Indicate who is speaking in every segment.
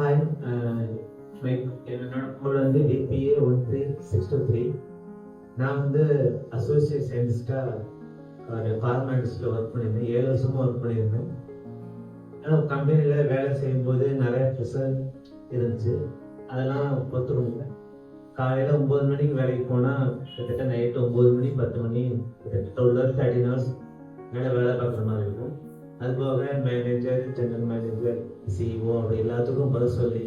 Speaker 1: Hi. என்னோட code வந்து DBA 13623. நான் வந்து அசோசியேட் சயின்டிஸ்டாக ஒரு ஃபார்மாலிட்டிஸில் ஒர்க் பண்ணியிருந்தேன். 7 வருஷமும் ஒர்க் பண்ணியிருந்தேன். ஆனால் கம்பெனியில் வேலை செய்யும்போது நிறைய ப்ரெஷர் இருந்துச்சு. அதெல்லாம் பொறுத்துக்க முடியல. காலையில் 9 மணிக்கு வேலைக்கு போனால் கிட்டத்தட்ட நைட்டு 9 மணி 10 மணி கிட்டத்தட்ட 12 hours 13 hours மேலே வேலை பார்க்குற மாதிரி இருக்கும். அதுபோக மேனேஜர், ஜெனரல் மேனேஜர், சிஇஓ அப்படி எல்லாத்துக்கும் பதில் சொல்லி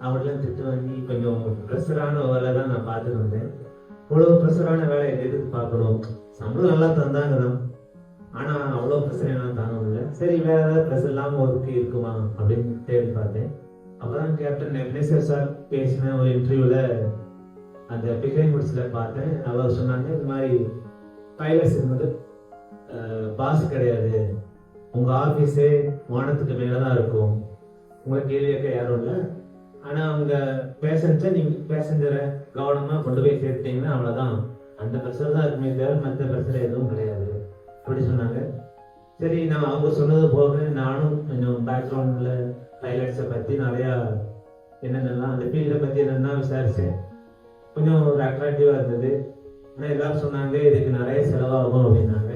Speaker 1: அவங்களாம் திட்டு வாங்கி கொஞ்சம் ப்ரெஷரான வேலை தான் நான் பார்த்துட்டு வந்தேன். இவ்வளோ ப்ரெஷரான வேலை எதுக்கு பார்க்கணும்? சம்பளம் நல்லா தந்தாங்க தான், ஆனால் அவ்வளோ ப்ரெஷர் என்னால் தாங்க முடியல. சரி, வேற ஏதாவது ப்ரெஷர் இல்லாமல் ஒர்க்கு இருக்குமா அப்படின்னு தேடி பார்த்தேன். அப்போதான் கேப்டன் எம்எஸ்ஆர் சார் பேசின ஒரு இன்டர்வியூவில் அந்த பிகை முடிச்சில் பார்த்தேன். அவர் சொன்னாங்க, இந்த மாதிரி பைலட்ஸ் இருந்தது பாஸ் கிடையாது, உங்கள் ஆஃபீஸே வானத்துக்கு மேலே தான் இருக்கும், உங்களை கேள்வி கேட்க யாரும் இல்லை, ஆனால் அவங்க நீங்கள் பேசஞ்சரை கவனமாக கொண்டு போய் சேர்த்தீங்கன்னா அவ்வளோதான், அந்த ப்ரெஷர் தான் இருக்குமே தவிர மற்ற ப்ரெஷர் எதுவும் கிடையாது அப்படி சொன்னாங்க. சரி, நான் அவங்க சொன்னது போக நானும் கொஞ்சம் பேக்ரவுண்டில் பைலட்ஸை பற்றி நிறையா என்னென்னலாம் அந்த ஃபீல்டை பற்றி என்னென்னா விசாரித்தேன். கொஞ்சம் ஒரு அட்ராக்டிவாக இருந்தது. ஆனால் எல்லாரும் சொன்னாங்க இதுக்கு நிறைய செலவாகும் அப்படின்னாங்க.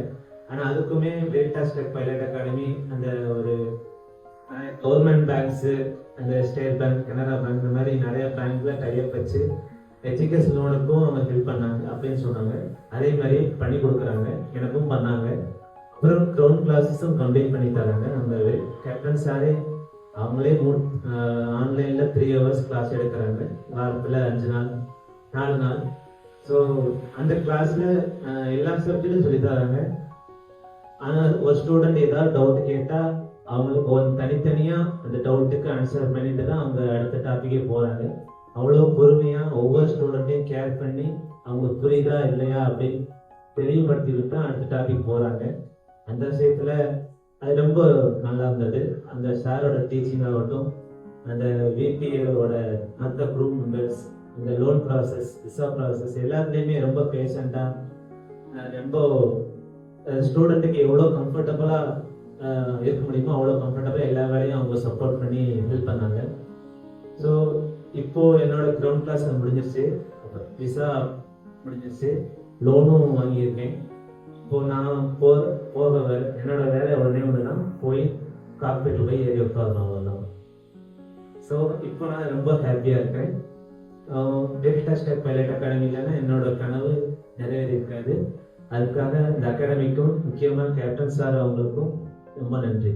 Speaker 1: ஆனால் அதுக்குமே வேரிட்டாஸ் டெக் பைலட் அகாடமி அந்த ஒரு கவர்மெண்ட் பேங்க்ஸு, அந்த ஸ்டேட் பேங்க், கனரா பேங்க், இந்த மாதிரி நிறைய பேங்க்ல டைப் வச்சு எஜுகேஷன் லோனுக்கும் அவங்க ஹெல்ப் பண்ணாங்க அப்படின்னு சொன்னாங்க. அதே மாதிரி பண்ணி கொடுக்குறாங்க, எனக்கும் பண்ணாங்க. அப்புறம் கிரவுண்ட் கிளாஸஸும் கம்ப்ளீட் பண்ணி தராங்க. நம்ம கேப்டன் சாரே அவங்களே ஆன்லைனில் 3 hours கிளாஸ் எடுக்கிறாங்க, வாரத்தில் 5 நாள் 4 நாள். ஸோ அந்த கிளாஸில் எல்லா சப்ஜெக்டும் சொல்லி தராங்க. ஆனால் ஒரு ஸ்டூடெண்ட் ஏதாவது டவுட் கேட்டால் அவங்களுக்கு தனித்தனியாக அந்த டவுட்டுக்கு ஆன்சர் பண்ணிட்டு தான் அவங்க அடுத்த டாப்பிக்கே போகிறாங்க. அவ்வளோ பொறுமையாக ஒவ்வொரு ஸ்டூடெண்ட்டையும் கேர் பண்ணி அவங்க புரியுதா இல்லையா அப்படின்னு தெளிவுபடுத்திட்டு தான் அடுத்த டாபிக் போகிறாங்க. அந்த விஷயத்தில் அது ரொம்ப நல்லா இருந்தது. அந்த சாரோட டீச்சிங் ஆகட்டும், அந்த விபிஏவோட மற்ற குரூப் மெம்பர்ஸ், இந்த லோன் ப்ராசஸ், விசா ப்ராசஸ் எல்லாத்துலேயுமே ரொம்ப பேஷண்ட்டாக, ரொம்ப ஸ்டூடெண்ட்டுக்கு எவ்வளோ கம்ஃபர்டபுளாக இருக்க முடியுமோ அவ்வளோ கம்ஃபர்டபுளாக எல்லா வேலையும் அவங்க சப்போர்ட் பண்ணி ஹெல்ப் பண்ணாங்க. ஸோ இப்போது என்னோட கிரவுண்ட் கிளாஸ் முடிஞ்சிருச்சு, விசா முடிஞ்சிருச்சு, லோனும் வாங்கியிருக்கேன். இப்போது நான் போக என்னோட வேலை உடனே ஒன்று தான் போய் கார்பரேட்டில் போய் ஏறி உட்காரணும், அவ்வளோதான். ஸோ இப்போ நான் ரொம்ப ஹாப்பியாக இருக்கேன். வேரிட்டாஸ் டெக் பைலட் அகாடமியிலன்னா என்னோட கனவு நிறைவேறி இருக்காது. அதுக்காக இந்த அகாடமிக்கும் முக்கியமாக கேப்டன் சார் அவங்களுக்கும் ரொம்ப நன்றி.